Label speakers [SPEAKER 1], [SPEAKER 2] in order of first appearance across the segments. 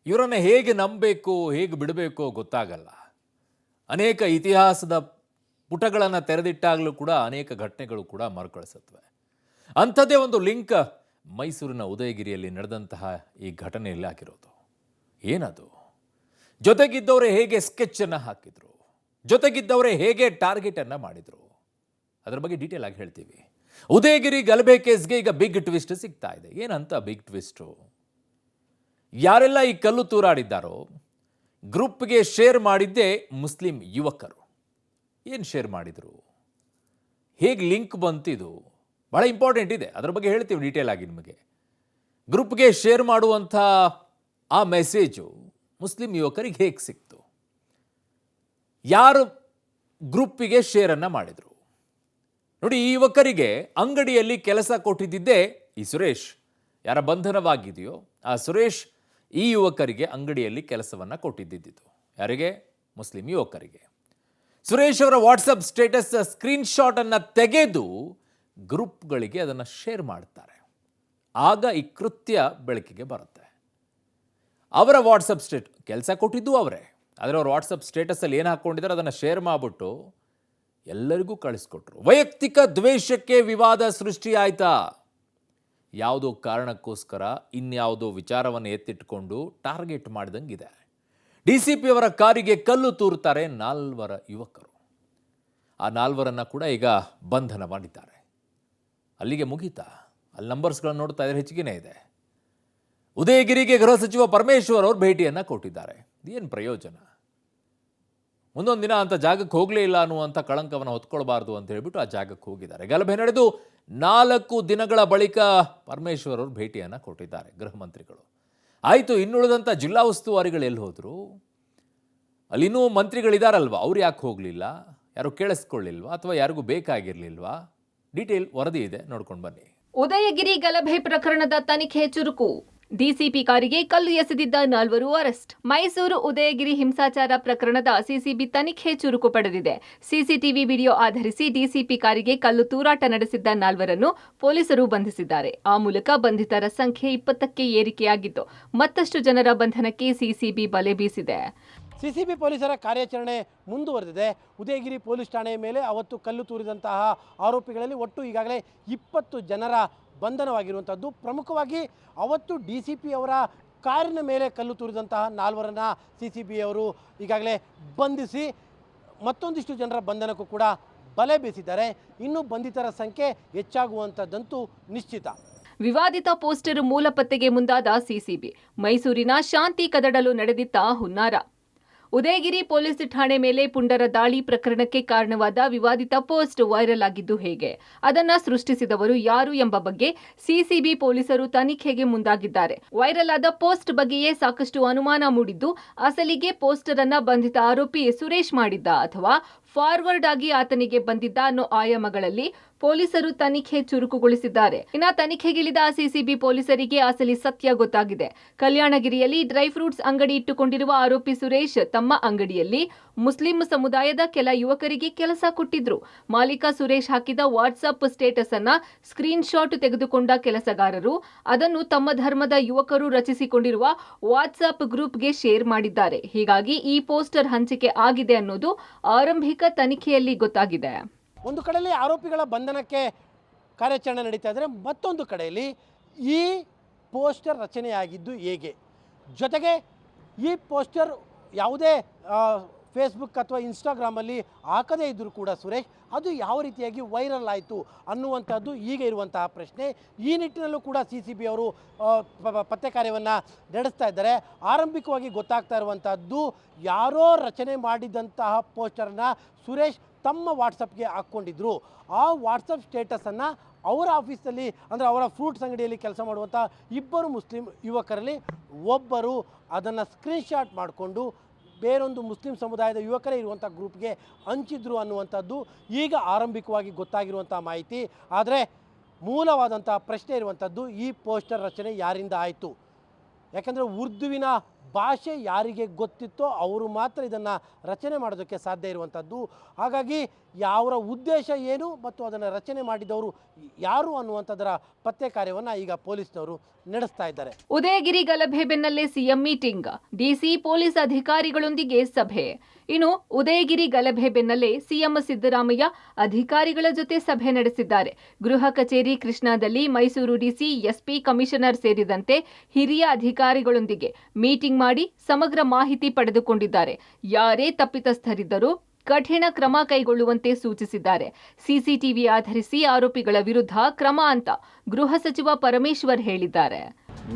[SPEAKER 1] ಇವರನ್ನು ಹೇಗೆ ನಂಬಬೇಕು, ಹೇಗೆ ಬಿಡಬೇಕು ಗೊತ್ತಾಗಲ್ಲ. ಅನೇಕ ಇತಿಹಾಸದ ಪುಟಗಳನ್ನು ತೆರೆದಿಟ್ಟಾಗಲೂ ಕೂಡ ಅನೇಕ ಘಟನೆಗಳು ಕೂಡ ಮರುಕಳಿಸುತ್ತವೆ. ಅಂಥದ್ದೇ ಒಂದು ಲಿಂಕ್ ಮೈಸೂರಿನ ಉದಯಗಿರಿಯಲ್ಲಿ ನಡೆದಂತಹ ಈ ಘಟನೆಯಲ್ಲಿ ಹಾಕಿರೋದು. ಏನದು? ಜೊತೆಗಿದ್ದವರೇ ಹೇಗೆ ಸ್ಕೆಚ್ಚನ್ನು ಹಾಕಿದ್ರು, ಜೊತೆಗಿದ್ದವರೇ ಹೇಗೆ ಟಾರ್ಗೆಟನ್ನು ಮಾಡಿದ್ರು, ಅದರ ಬಗ್ಗೆ ಡೀಟೇಲ್ ಆಗಿ ಹೇಳ್ತೀವಿ. ಉದಯಗಿರಿ ಗಲಭೆ ಕೇಸ್ಗೆ ಈಗ ಬಿಗ್ ಟ್ವಿಸ್ಟ್ ಸಿಗ್ತಾ ಇದೆ. ಏನಂತ ಬಿಗ್ ಟ್ವಿಸ್ಟು? ಯಾರೆಲ್ಲ ಈ ಕಲ್ಲು ತೂರಾಡಿದ್ದಾರೋ ಗ್ರೂಪ್ಗೆ ಶೇರ್ ಮಾಡಿದ್ದೇ ಮುಸ್ಲಿಂ ಯುವಕರು. ಏನು ಶೇರ್ ಮಾಡಿದರು, ಹೇಗೆ ಲಿಂಕ್ ಬಂತಿದು, ಬಹಳ ಇಂಪಾರ್ಟೆಂಟ್ ಇದೆ. ಅದರ ಬಗ್ಗೆ ಹೇಳ್ತೀವಿ ಡೀಟೇಲ್ ಆಗಿ ನಿಮಗೆ. ಗ್ರೂಪ್ಗೆ ಶೇರ್ ಮಾಡುವಂಥ ಆ ಮೆಸೇಜು ಮುಸ್ಲಿಂ ಯುವಕರಿಗೆ ಹೇಗೆ ಸಿಕ್ತು, ಯಾರು ಗ್ರೂಪಿಗೆ ಶೇರನ್ನು ಮಾಡಿದರು ನೋಡಿ. ಈ ಯುವಕರಿಗೆ ಅಂಗಡಿಯಲ್ಲಿ ಕೆಲಸ ಕೊಟ್ಟಿದ್ದೇ ಈ ಸುರೇಶ್, ಯಾರ ಬಂಧನವಾಗಿದೆಯೋ ಆ ಸುರೇಶ್ ಈ ಯುವಕರಿಗೆ ಅಂಗಡಿಯಲ್ಲಿ ಕೆಲಸವನ್ನು ಕೊಟ್ಟಿದ್ದಿದ್ದು. ಯಾರಿಗೆ? ಮುಸ್ಲಿಂ ಯುವಕರಿಗೆ. ಸುರೇಶ್ ಅವರ ವಾಟ್ಸಪ್ ಸ್ಟೇಟಸ್ ಸ್ಕ್ರೀನ್ಶಾಟನ್ನು ತೆಗೆದು ಗ್ರೂಪ್ಗಳಿಗೆ ಅದನ್ನು ಶೇರ್ ಮಾಡ್ತಾರೆ. ಆಗ ಈ ಕೃತ್ಯ ಬೆಳಕಿಗೆ ಬರುತ್ತೆ. ಅವರ ವಾಟ್ಸಪ್ ಕೆಲಸ ಕೊಟ್ಟಿದ್ದು ಅವರೇ, ಆದರೆ ಅವ್ರ ವಾಟ್ಸಪ್ ಸ್ಟೇಟಸಲ್ಲಿ ಏನು ಹಾಕ್ಕೊಂಡಿದ್ದಾರೆ ಅದನ್ನು ಶೇರ್ ಮಾಡಿಬಿಟ್ಟು ಎಲ್ಲರಿಗೂ ಕಳಿಸ್ಕೊಟ್ರು. ವೈಯಕ್ತಿಕ ದ್ವೇಷಕ್ಕೆ ವಿವಾದ ಸೃಷ್ಟಿಯಾಯ್ತಾ? ಯಾವುದೋ ಕಾರಣಕ್ಕೋಸ್ಕರ ಇನ್ಯಾವುದೋ ವಿಚಾರವನ್ನು ಎತ್ತಿಟ್ಕೊಂಡು ಟಾರ್ಗೆಟ್ ಮಾಡಿದಂಗಿದೆ. DCP ಅವರ ಕಾರಿಗೆ ಕಲ್ಲು ತೂರುತ್ತಾರೆ 4 ಯುವಕರು. ಆ 4ರನ್ನು ಕೂಡ ಈಗ ಬಂಧನ ಮಾಡಿದ್ದಾರೆ. ಅಲ್ಲಿಗೆ ಮುಗೀತಾ? ಅಲ್ಲಿ ನಂಬರ್ಸ್ಗಳನ್ನು ನೋಡ್ತಾ ಇದ್ರೆ ಹೆಚ್ಚಿಗೆನೇ ಇದೆ. ಉದಯಗಿರಿಗೆ ಗೃಹ ಸಚಿವ ಪರಮೇಶ್ವರ್ ಅವರು ಭೇಟಿಯನ್ನು ಕೊಟ್ಟಿದ್ದಾರೆ. ಏನು ಪ್ರಯೋಜನ? ಮುಂದೊಂದು ದಿನ ಅಂತ ಜಾಗಕ್ಕೆ ಹೋಗಲೇ ಇಲ್ಲ ಅನ್ನುವಂಥ ಕಳಂಕವನ್ನು ಹೊತ್ಕೊಳ್ಬಾರ್ದು ಅಂತ ಹೇಳ್ಬಿಟ್ಟು ಆ ಜಾಗಕ್ಕೆ ಹೋಗಿದ್ದಾರೆ. ಗಲಭೆ ನಡೆದು 4 ದಿನಗಳ ಬಳಿಕ ಪರಮೇಶ್ವರ್ ಅವರು ಭೇಟಿಯನ್ನು ಕೊಟ್ಟಿದ್ದಾರೆ ಗೃಹ ಮಂತ್ರಿಗಳು. ಆಯಿತು, ಇನ್ನುಳಿದಂಥ ಜಿಲ್ಲಾ ಉಸ್ತುವಾರಿಗಳು ಎಲ್ಲಿ ಹೋದರು? ಅಲ್ಲಿನ್ನೂ ಮಂತ್ರಿಗಳಿದಾರಲ್ವಾ, ಅವ್ರು ಯಾಕೆ ಹೋಗಲಿಲ್ಲ? ಯಾರು ಕೇಳಿಸ್ಕೊಳ್ಳಿಲ್ವಾ ಅಥವಾ ಯಾರಿಗೂ ಬೇಕಾಗಿರಲಿಲ್ವಾ? ಡೀಟೇಲ್ ವರದಿ ಇದೆ, ನೋಡ್ಕೊಂಡು ಬನ್ನಿ.
[SPEAKER 2] ಉದಯಗಿರಿ ಗಲಭೆ ಪ್ರಕರಣದ ತನಿಖೆ ಚುರುಕು. ಡಿಸಿಪಿ ಕಾರಿಗೆ ಕಲ್ಲು ಎಸೆದಿದ್ದ 4 ಅರೆಸ್ಟ್. ಮೈಸೂರು ಉದಯಗಿರಿ ಹಿಂಸಾಚಾರ ಪ್ರಕರಣದ ಸಿಸಿಬಿ ತನಿಖೆ ಚುರುಕು ಪಡೆದಿದೆ. ಸಿಸಿಟಿವಿ ವಿಡಿಯೋ ಆಧರಿಸಿ ಡಿಸಿಪಿ ಕಾರಿಗೆ ಕಲ್ಲು ತೂರಾಟ ನಡೆಸಿದ್ದ 4ರನ್ನು ಪೊಲೀಸರು ಬಂಧಿಸಿದ್ದಾರೆ. ಆ ಮೂಲಕ ಬಂಧಿತರ ಸಂಖ್ಯೆ 20ಕ್ಕೆ ಏರಿಕೆಯಾಗಿದ್ದು ಮತ್ತಷ್ಟು ಜನರ ಬಂಧನಕ್ಕೆ ಸಿಸಿಬಿ ಬಲೆ ಬೀಸಿದೆ.
[SPEAKER 3] ಸಿಸಿಬಿ ಪೊಲೀಸರ ಕಾರ್ಯಾಚರಣೆ ಮುಂದುವರೆದಿದೆ. ಉದಯಗಿರಿ ಪೊಲೀಸ್ ಠಾಣೆಯ ಮೇಲೆ ಅವತ್ತು ಕಲ್ಲು ತೂರಿದಂತಹ ಆರೋಪಿಗಳಲ್ಲಿ ಒಟ್ಟು ಈಗಾಗಲೇ 20 ಜನರ ಬಂಧನವಾಗಿರುವಂಥದ್ದು. ಪ್ರಮುಖವಾಗಿ ಅವತ್ತು DCP ಅವರ ಕಾರಿನ ಮೇಲೆ ಕಲ್ಲು ತೂರಿದಂತಹ 4ರನ್ನು ಸಿಸಿಬಿ ಅವರು ಈಗಾಗಲೇ ಬಂಧಿಸಿ ಮತ್ತೊಂದಿಷ್ಟು ಜನರ ಬಂಧನಕ್ಕೂ ಕೂಡ ಬಲೆ ಬೀಸಿದ್ದಾರೆ. ಇನ್ನು ಬಂಧಿತರ ಸಂಖ್ಯೆ ಹೆಚ್ಚಾಗುವಂಥದ್ದಂತೂ ನಿಶ್ಚಿತ.
[SPEAKER 2] ವಿವಾದಿತ ಪೋಸ್ಟರ್ ಮೂಲ ಪತ್ತೆಗೆ ಮುಂದಾದ ಸಿಸಿಬಿ. ಮೈಸೂರಿನ ಶಾಂತಿ ಕದಡಲು ನಡೆದಿದ್ದ ಹುನ್ನಾರ. ಉದಯಗಿರಿ ಪೊಲೀಸ್ ಠಾಣೆ ಮೇಲೆ ಪುಂಡರ ದಾಳಿ ಪ್ರಕರಣಕ್ಕೆ ಕಾರಣವಾದ ವಿವಾದಿತ ಪೋಸ್ಟ್ ವೈರಲ್ ಆಗಿದ್ದು ಹೇಗೆ, ಅದನ್ನ ಸೃಷ್ಟಿಸಿದವರು ಯಾರು ಎಂಬ ಬಗ್ಗೆ ಸಿಸಿಬಿ ಪೊಲೀಸರು ತನಿಖೆಗೆ ಮುಂದಾಗಿದ್ದಾರೆ. ವೈರಲ್ ಆದ ಪೋಸ್ಟ್ ಬಗ್ಗೆಯೇ ಸಾಕಷ್ಟು ಅನುಮಾನ ಮೂಡಿದ್ದು, ಅಸಲಿಗೆ ಪೋಸ್ಟರ್ ಅನ್ನ ಬಂಧಿತ ಆರೋಪಿ ಸುರೇಶ್ ಮಾಡಿದ್ದ ಅಥವಾ ಫಾರ್ವರ್ಡ್ ಆಗಿ ಆತನಿಗೆ ಬಂದಿದ್ದ ಅನ್ನೋ ಆಯಾಮಗಳಲ್ಲಿ ಪೊಲೀಸರು ತನಿಖೆ ಚುರುಕುಗೊಳಿಸಿದ್ದಾರೆ. ಇನ್ನು ತನಿಖೆಗಿಳಿದ ಸಿಸಿಬಿ ಪೊಲೀಸರಿಗೆ ಅಸಲಿ ಸತ್ಯ ಗೊತ್ತಾಗಿದೆ. ಕಲ್ಯಾಣಗಿರಿಯಲ್ಲಿ ಡ್ರೈ ಫ್ರೂಟ್ಸ್ ಅಂಗಡಿ ಇಟ್ಟುಕೊಂಡಿರುವ ಆರೋಪಿ ಸುರೇಶ್ ತಮ್ಮ ಅಂಗಡಿಯಲ್ಲಿ ಮುಸ್ಲಿಂ ಸಮುದಾಯದ ಕೆಲ ಯುವಕರಿಗೆ ಕೆಲಸ ಕೊಟ್ಟಿದ್ರು. ಮಾಲೀಕ ಸುರೇಶ್ ಹಾಕಿದ ವಾಟ್ಸ್ಆಪ್ ಸ್ಟೇಟಸ್ ಅನ್ನ ಸ್ಕ್ರೀನ್ ಶಾಟ್ ತೆಗೆದುಕೊಂಡ ಕೆಲಸಗಾರರು ಅದನ್ನು ತಮ್ಮ ಧರ್ಮದ ಯುವಕರು ರಚಿಸಿಕೊಂಡಿರುವ ವಾಟ್ಸ್ಆಪ್ ಗ್ರೂಪ್ಗೆ ಶೇರ್ ಮಾಡಿದ್ದಾರೆ. ಹೀಗಾಗಿ ಈ ಪೋಸ್ಟರ್ ಹಂಚಿಕೆ ಆಗಿದೆ ಅನ್ನೋದು ಆರಂಭಿಕ ತನಿಖೆಯಲ್ಲಿ ಗೊತ್ತಾಗಿದೆ.
[SPEAKER 3] ಒಂದು ಕಡೆಯಲ್ಲಿ ಆರೋಪಿಗಳ ಬಂಧನಕ್ಕೆ ಕಾರ್ಯಾಚರಣೆ ನಡೀತಾ ಇದ್ದರೆ, ಮತ್ತೊಂದು ಕಡೆಯಲ್ಲಿ ಈ ಪೋಸ್ಟರ್ ರಚನೆಯಾಗಿದ್ದು ಹೇಗೆ, ಜೊತೆಗೆ ಈ ಪೋಸ್ಟರ್ ಯಾವುದೇ ಫೇಸ್ಬುಕ್ ಅಥವಾ ಇನ್ಸ್ಟಾಗ್ರಾಮಲ್ಲಿ ಹಾಕದೇ ಇದ್ದರೂ ಕೂಡ ಸುರೇಶ್ ಅದು ಯಾವ ರೀತಿಯಾಗಿ ವೈರಲ್ ಆಯಿತು ಅನ್ನುವಂಥದ್ದು ಈಗ ಇರುವಂತಹ ಪ್ರಶ್ನೆ. ಈ ನಿಟ್ಟಿನಲ್ಲೂ ಕೂಡ ಸಿಸಿಬಿ ಅವರು ಪತ್ತೆ ಕಾರ್ಯವನ್ನು ನಡೆಸ್ತಾ ಇದ್ದಾರೆ. ಆರಂಭಿಕವಾಗಿ ಗೊತ್ತಾಗ್ತಾ ಇರುವಂಥದ್ದು, ಯಾರೋ ರಚನೆ ಮಾಡಿದಂತಹ ಪೋಸ್ಟರ್ನ ಸುರೇಶ್ ತಮ್ಮ ವಾಟ್ಸಪ್ಗೆ ಹಾಕ್ಕೊಂಡಿದ್ರು. ಆ ವಾಟ್ಸಪ್ ಸ್ಟೇಟಸನ್ನು ಅವರ ಆಫೀಸಲ್ಲಿ, ಅಂದರೆ ಅವರ ಫ್ರೂಟ್ಸ್ ಅಂಗಡಿಯಲ್ಲಿ ಕೆಲಸ ಮಾಡುವಂಥ 2 ಮುಸ್ಲಿಂ ಯುವಕರಲ್ಲಿ ಒಬ್ಬರು ಅದನ್ನು ಸ್ಕ್ರೀನ್ಶಾಟ್ ಮಾಡಿಕೊಂಡು ಬೇರೊಂದು ಮುಸ್ಲಿಂ ಸಮುದಾಯದ ಯುವಕರೇ ಇರುವಂಥ ಗ್ರೂಪ್ಗೆ ಹಂಚಿದ್ರು ಅನ್ನುವಂಥದ್ದು ಈಗ ಆರಂಭಿಕವಾಗಿ ಗೊತ್ತಾಗಿರುವಂಥ ಮಾಹಿತಿ. ಆದರೆ ಮೂಲವಾದಂಥ ಪ್ರಶ್ನೆ ಇರುವಂಥದ್ದು, ಈ ಪೋಸ್ಟರ್ ರಚನೆ ಯಾರಿಂದ ಆಯಿತು? ಯಾಕಂದರೆ ಉರ್ದುವಿನ ಭಾಷೆ ಯಾರಿಗೆ ಗೊತ್ತಿತ್ತೋ ಅವರು ಮಾತ್ರ ಇದನ್ನು ರಚನೆ ಮಾಡೋದಕ್ಕೆ ಸಾಧ್ಯ ಇರುವಂಥದ್ದು. ಹಾಗಾಗಿ ಅವರ ಉದ್ದೇಶ ಏನು ಮತ್ತು ಅದನ್ನು ರಚನೆ ಮಾಡಿದವರು ಯಾರು ಅನ್ನುವಂಥದ್ದರ ಪತ್ತೆ ಕಾರ್ಯವನ್ನು ಈಗ ಪೊಲೀಸ್ನವರು ನಡೆಸ್ತಾ ಇದ್ದಾರೆ.
[SPEAKER 2] ಉದಯಗಿರಿ ಗಲಭೆ ಬೆನ್ನಲ್ಲೇ ಸಿಎಂ ಮೀಟಿಂಗ್, ಡಿಸಿ ಪೊಲೀಸ್ ಅಧಿಕಾರಿಗಳೊಂದಿಗೆ ಸಭೆ. ಇನ್ನು ಉದಯಗಿರಿ ಗಲಭೆ ಬೆನ್ನಲ್ಲೇ ಸಿಎಂ ಸಿದ್ದರಾಮಯ್ಯ ಅಧಿಕಾರಿಗಳ ಜೊತೆ ಸಭೆ ನಡೆಸಿದ್ದಾರೆ. ಗೃಹ ಕಚೇರಿ ಕೃಷ್ಣಾದಲ್ಲಿ ಮೈಸೂರು ಡಿಸಿ, ಎಸ್ಪಿ, ಕಮಿಷನರ್ ಸೇರಿದಂತೆ ಹಿರಿಯ ಅಧಿಕಾರಿಗಳೊಂದಿಗೆ ಮೀಟಿಂಗ್ ಮಾಡಿ ಸಮಗ್ರ ಮಾಹಿತಿ ಪಡೆದುಕೊಂಡಿದ್ದಾರೆ. ಯಾರೇ ತಪ್ಪಿತಸ್ಥರಿದ್ದರೂ ಕಠಿಣ ಕ್ರಮ ಕೈಗೊಳ್ಳುವಂತೆ ಸೂಚಿಸಿದ್ದಾರೆ. ಸಿಸಿಟಿವಿ ಆಧರಿಸಿ ಆರೋಪಿಗಳ ವಿರುದ್ಧ ಕ್ರಮ ಅಂತ ಗೃಹ ಸಚಿವ ಪರಮೇಶ್ವರ್ ಹೇಳಿದ್ದಾರೆ.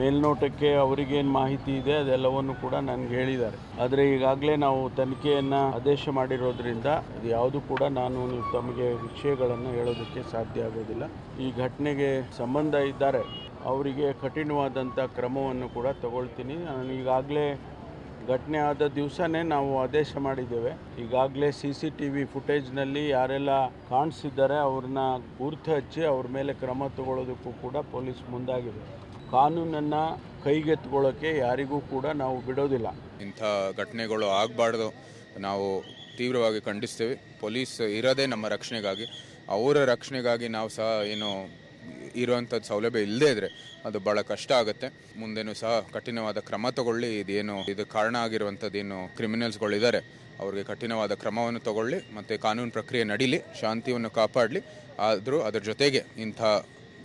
[SPEAKER 4] ಮೇಲ್ನೋಟಕ್ಕೆ ಅವರಿಗೇನು ಮಾಹಿತಿ ಇದೆ ಅದೆಲ್ಲವನ್ನು ಕೂಡ ನನಗೆ ಹೇಳಿದ್ದಾರೆ. ಆದರೆ ಈಗಾಗಲೇ ನಾವು ತನಿಖೆಯನ್ನು ಆದೇಶ ಮಾಡಿರೋದ್ರಿಂದ ಅದು ಯಾವುದು ಕೂಡ ನಾನು ತಮಗೆ ವಿಷಯಗಳನ್ನು ಹೇಳೋದಕ್ಕೆ ಸಾಧ್ಯ ಆಗೋದಿಲ್ಲ. ಈ ಘಟನೆಗೆ ಸಂಬಂಧ ಇದ್ದಾರೆ ಅವರಿಗೆ ಕಠಿಣವಾದಂಥ ಕ್ರಮವನ್ನು ಕೂಡ ತಗೊಳ್ತೀನಿ. ನಾನು ಈಗಾಗಲೇ ಘಟನೆ ಆದ ದಿವಸನೇ ನಾವು ಆದೇಶ ಮಾಡಿದ್ದೇವೆ. ಈಗಾಗಲೇ CCTV ಫುಟೇಜ್ನಲ್ಲಿ ಯಾರೆಲ್ಲ ಕಾಣಿಸಿದ್ದಾರೆ ಅವ್ರನ್ನ ಗುರುತು ಹಚ್ಚಿ ಅವ್ರ ಮೇಲೆ ಕ್ರಮ ತಗೊಳ್ಳೋದಕ್ಕೂ ಕೂಡ ಪೊಲೀಸ್ ಮುಂದಾಗಿದೆ. ಕಾನೂನನ್ನು ಕೈಗೆತ್ತಿಕೊಳ್ಳೋಕ್ಕೆ ಯಾರಿಗೂ ಕೂಡ ನಾವು ಬಿಡೋದಿಲ್ಲ.
[SPEAKER 5] ಇಂಥ ಘಟನೆಗಳು ಆಗಬಾರ್ದು, ನಾವು ತೀವ್ರವಾಗಿ ಖಂಡಿಸ್ತೇವೆ. ಪೊಲೀಸ್ ಇರೋದೇ ನಮ್ಮ ರಕ್ಷಣೆಗಾಗಿ, ಅವರ ರಕ್ಷಣೆಗಾಗಿ ನಾವು ಸಹ ಏನು ಇರುವಂಥದ್ದು ಸೌಲಭ್ಯ ಇಲ್ಲದೇ ಇದ್ದರೆ ಅದು ಭಾಳ ಕಷ್ಟ ಆಗುತ್ತೆ. ಮುಂದೆನೂ ಸಹ ಕಠಿಣವಾದ ಕ್ರಮ ತಗೊಳ್ಳಿ. ಇದು ಕಾರಣ ಆಗಿರುವಂಥದ್ದೇನು ಕ್ರಿಮಿನಲ್ಸ್ಗಳಿದ್ದಾರೆ ಅವ್ರಿಗೆ ಕಠಿಣವಾದ ಕ್ರಮವನ್ನು ತಗೊಳ್ಳಿ ಮತ್ತು ಕಾನೂನು ಪ್ರಕ್ರಿಯೆ ನಡೀಲಿ, ಶಾಂತಿಯನ್ನು ಕಾಪಾಡಲಿ. ಆದರೂ ಅದರ ಜೊತೆಗೆ ಇಂಥ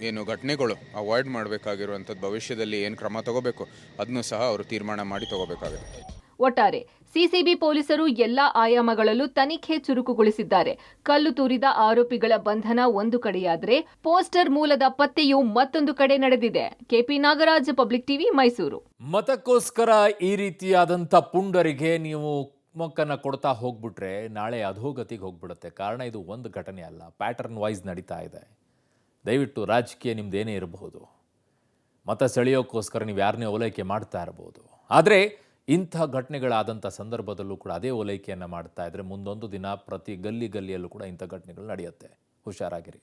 [SPEAKER 5] ಏನು ಘಟನೆಗಳು ಅವಾಯ್ಡ್ ಮಾಡಬೇಕಾಗಿರುವಂಥದ್ದು ಭವಿಷ್ಯದಲ್ಲಿ ಏನು ಕ್ರಮ ತಗೋಬೇಕು ಅದನ್ನು ಸಹ ಅವರು ತೀರ್ಮಾನ ಮಾಡಿ ತಗೋಬೇಕಾಗುತ್ತೆ.
[SPEAKER 2] ಒಟ್ಟಾರೆ ಸಿಸಿಬಿ ಪೊಲೀಸರು ಎಲ್ಲಾ ಆಯಾಮಗಳಲ್ಲೂ ತನಿಖೆ ಚುರುಕುಗೊಳಿಸಿದ್ದಾರೆ. ಕಲ್ಲು ತೂರಿದ ಆರೋಪಿಗಳ ಬಂಧನ ಒಂದು ಕಡೆಯಾದರೆ ಪೋಸ್ಟರ್ ಮೂಲದ ಪತ್ತೆಯೂ ಮತ್ತೊಂದು ಕಡೆ ನಡೆದಿದೆ. KP Nagaraj, public TV, Mysuru.
[SPEAKER 1] ಮತಕ್ಕೋಸ್ಕರ ಈ ರೀತಿಯಾದಂಥ ಪುಂಡರಿಗೆ ನೀವು ಮೊಕ್ಕನ್ನು ಕೊಡ್ತಾ ಹೋಗ್ಬಿಟ್ರೆ ನಾಳೆ ಅಧೋಗತಿಗೆ ಹೋಗ್ಬಿಡುತ್ತೆ. ಕಾರಣ ಇದು ಒಂದು ಘಟನೆ ಅಲ್ಲ, ಪ್ಯಾಟರ್ನ್ ವೈಸ್ ನಡೀತಾ ಇದೆ. ದಯವಿಟ್ಟು ರಾಜಕೀಯ ನಿಮ್ದೇನೇ ಇರಬಹುದು, ಮತ ಸೆಳೆಯೋಕ್ಕೋಸ್ಕರ ನೀವು ಯಾರನ್ನೇ ಓಲೈಕೆ ಮಾಡ್ತಾ ಇರಬಹುದು. ಆದರೆ ಇಂಥ ಘಟನೆಗಳಾದಂಥ ಸಂದರ್ಭದಲ್ಲೂ ಕೂಡ ಅದೇ ಓಲೈಕೆಯನ್ನು ಮಾಡ್ತಾ ಇದ್ದರೆ ಮುಂದೊಂದು ದಿನ ಪ್ರತಿ ಗಲ್ಲಿಯಲ್ಲೂ ಕೂಡ ಇಂಥ ಘಟನೆಗಳು ನಡೆಯುತ್ತೆ. ಹುಷಾರಾಗಿರಿ.